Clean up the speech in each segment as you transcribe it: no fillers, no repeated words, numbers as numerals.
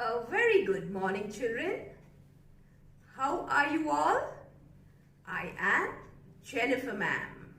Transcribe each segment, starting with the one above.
A very good morning, children. How are you all? I am Jennifer ma'am.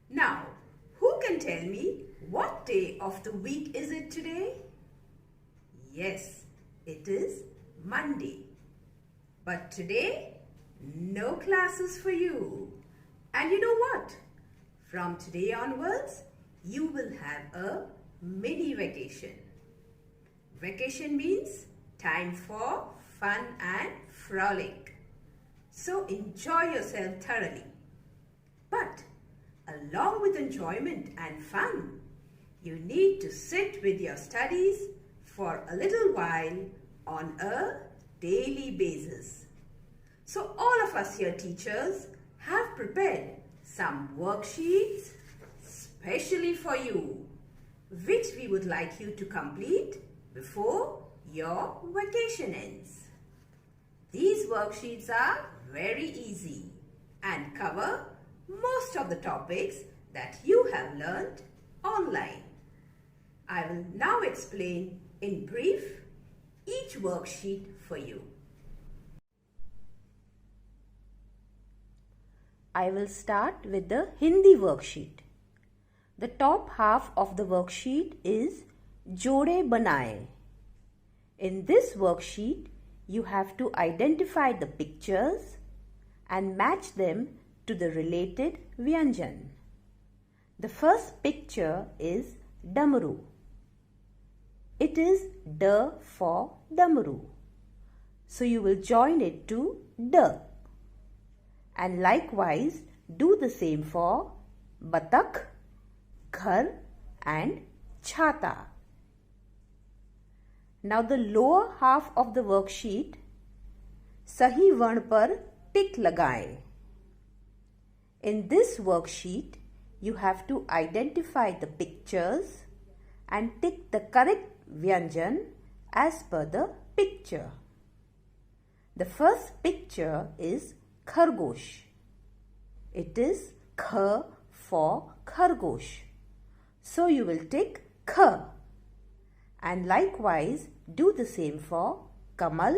Now, who can tell me what day of the week is it today? Yes, it is Monday. But today, no classes for you. And you know what? From today onwards, you will have a mini vacation. Vacation means time for fun and frolic. So enjoy yourself thoroughly. But along with enjoyment and fun, you need to sit with your studies for a little while on a daily basis. So all of us here teachers have prepared some worksheets specially for you, which we would like you to complete before your vacation ends. These worksheets are very easy and cover most of the topics that you have learned online. I will now explain in brief each worksheet for you. I will start with the Hindi worksheet. The top half of the worksheet is Jode Banaye. In this worksheet, you have to identify the pictures and match them to the related Vyanjan. The first picture is Damaru. It is D for Damaru. So you will join it to D. And likewise, do the same for Batak, Ghar and Chhata. Now the lower half of the worksheet, Sahi Varn par tick lagaye. In this worksheet, you have to identify the pictures and tick the correct Vyanjan as per the picture. The first picture is Khargosh. It is Kh for Khargosh. So you will tick Kh. And likewise do the same for Kamal,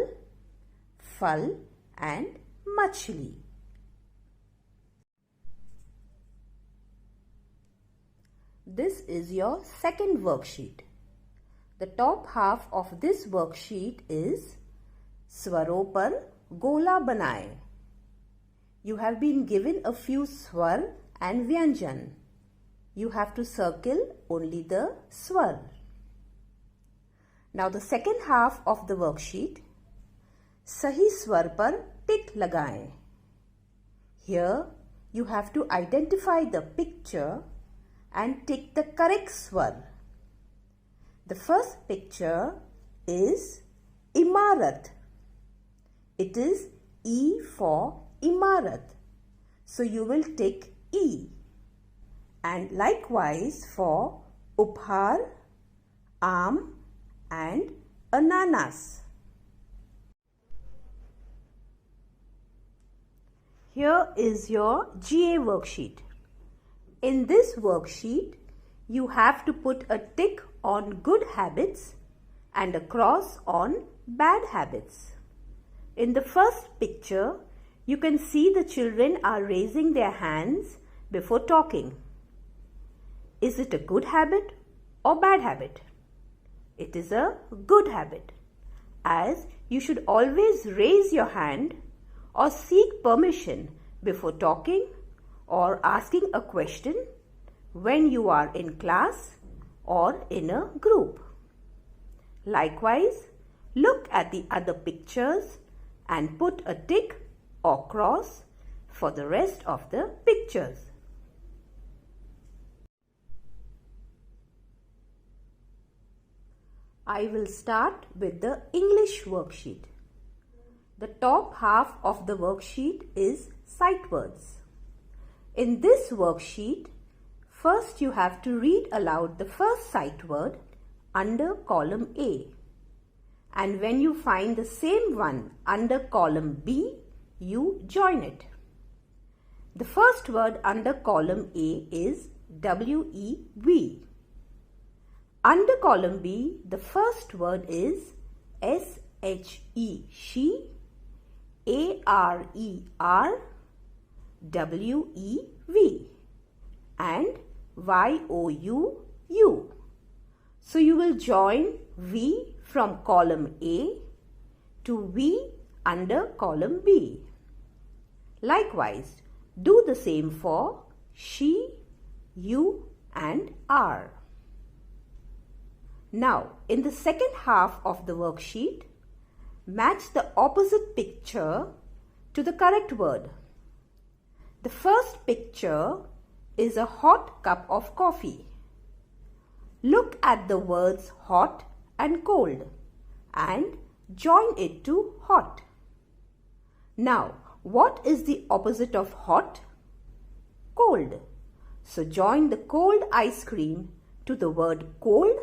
Phal and Machli. This is your second worksheet. The top half of this worksheet is Swaro par Gola Banaye. You have been given a few swar and vyanjan. You have to circle only the swar. Now the second half of the worksheet, Sahi swar par tick lagaye. Here you have to identify the picture and tick the correct swar. The first picture is Imarat. It is E for Imarat. So you will tick E. And likewise for Uphar, Aam and Ananas. Here is your GA worksheet. In this worksheet, you have to put a tick on good habits and a cross on bad habits. In the first picture, you can see the children are raising their hands before talking. Is it a good habit or bad habit? It is a good habit, as you should always raise your hand or seek permission before talking or asking a question when you are in class or in a group. Likewise, look at the other pictures and put a tick or cross for the rest of the pictures. I will start with the English worksheet. The top half of the worksheet is sight words. In this worksheet, first you have to read aloud the first sight word under column A. And when you find the same one under column B, you join it. The first word under column A is W-E-V. Under column B, the first word is S-H-E, she, A-R-E-R, W-E-V, and Y-O-U, you. So you will join V from column A to V under column B. Likewise, do the same for she, you, and R. Now, in the second half of the worksheet, match the opposite picture to the correct word. The first picture is a hot cup of coffee. Look at the words hot and cold and join it to hot. Now, what is the opposite of hot? Cold. So join the cold ice cream to the word cold,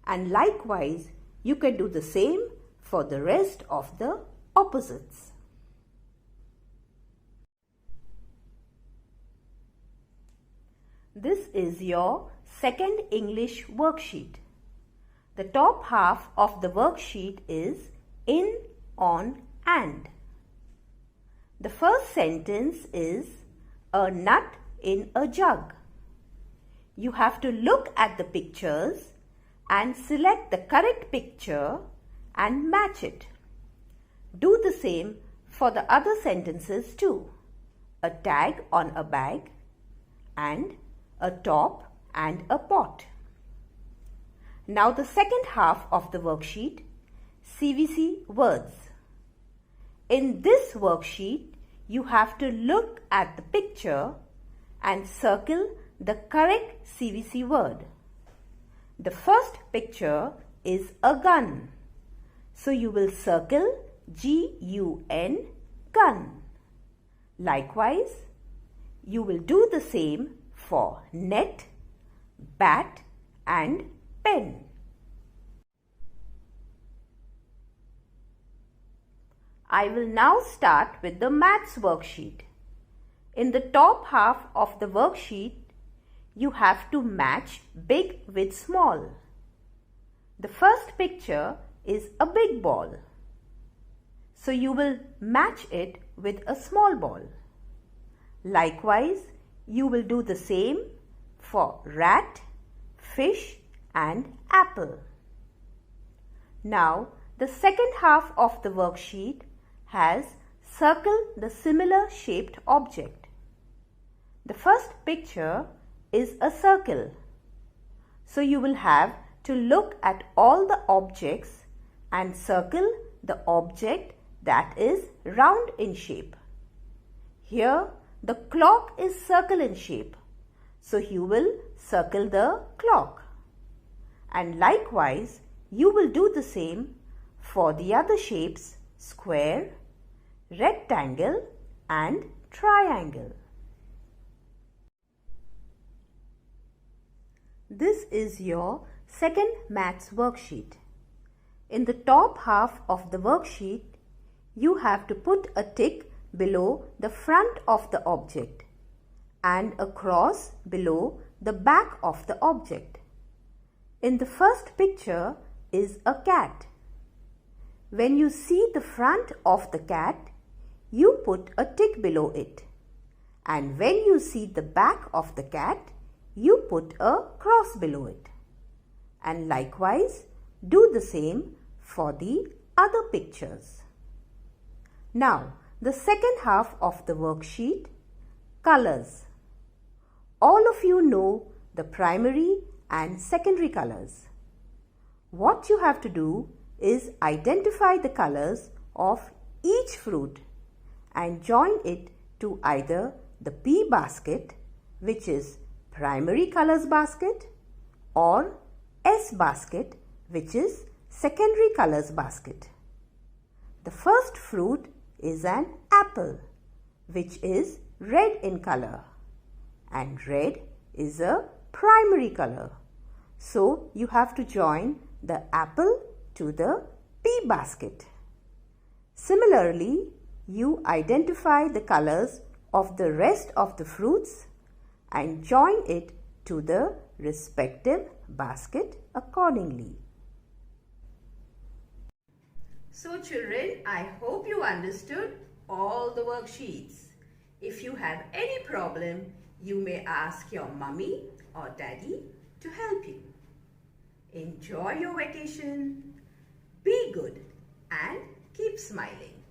and likewise you can do the same for the rest of the opposites. This is your second English worksheet. The top half of the worksheet is in, on, and. The first sentence is a nut in a jug. You have to look at the pictures and select the correct picture and match it. Do the same for the other sentences too. A tag on a bag and a top and a pot. Now the second half of the worksheet, CVC Words. In this worksheet, you have to look at the picture and circle the correct CVC word. The first picture is a gun. So you will circle G-U-N, gun. Likewise, you will do the same for net, bat, and pen. I will now start with the maths worksheet. In the top half of the worksheet, you have to match big with small. The first picture is a big ball. So you will match it with a small ball. Likewise, you will do the same for rat, fish, and apple. Now, the second half of the worksheet has circle the similar shaped object. The first picture is a circle. So you will have to look at all the objects and circle the object that is round in shape. Here the clock is circle in shape. So you will circle the clock. And likewise, you will do the same for the other shapes, square, rectangle, and triangle. This is your second maths worksheet. In the top half of the worksheet, you have to put a tick below the front of the object and a cross below the back of the object. In the first picture is a cat. When you see the front of the cat, you put a tick below it. And when you see the back of the cat, you put a cross below it. And likewise, do the same for the other pictures. Now, the second half of the worksheet, colors. All of you know the primary and secondary colors. What you have to do is identify the colors of each fruit and join it to either the P basket, which is primary colors basket, or S basket, which is secondary colors basket. The first fruit is an apple, which is red in color, and red is a primary color. So you have to join the apple to the P basket. Similarly, you identify the colors of the rest of the fruits and join it to the respective basket accordingly. So children, I hope you understood all the worksheets. If you have any problem, you may ask your mummy or daddy to help you. Enjoy your vacation. Be good and keep smiling.